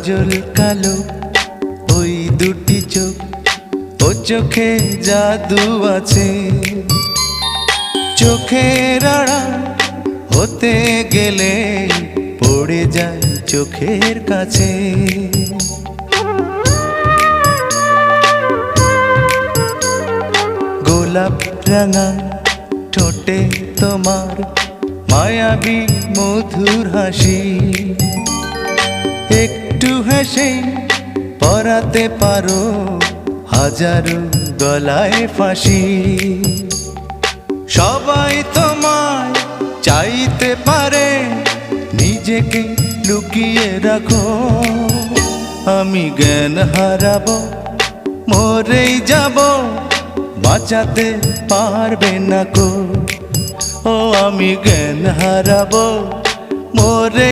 কাজল কালো ওই দুটি চোখ, ও চোখে জাদু আছে। চোখের আড়াল হতে গেলে পড়ে যায় চোখের কাছে। গোলাপ রাঙা ঠোঁটে তোমার মায়াবী মধুর হাসি, একটু হেসে পরাতে পারো হাজারো গলায় ফাঁসি। সবাই তোমায় চাইতে পারে, নিজেকে লুকিয়ে রাখো। আমি জ্ঞান হারাবো, মরেই যাব, বাঁচাতে পারবে না কো। ও আমি জ্ঞান হারাবো, মরে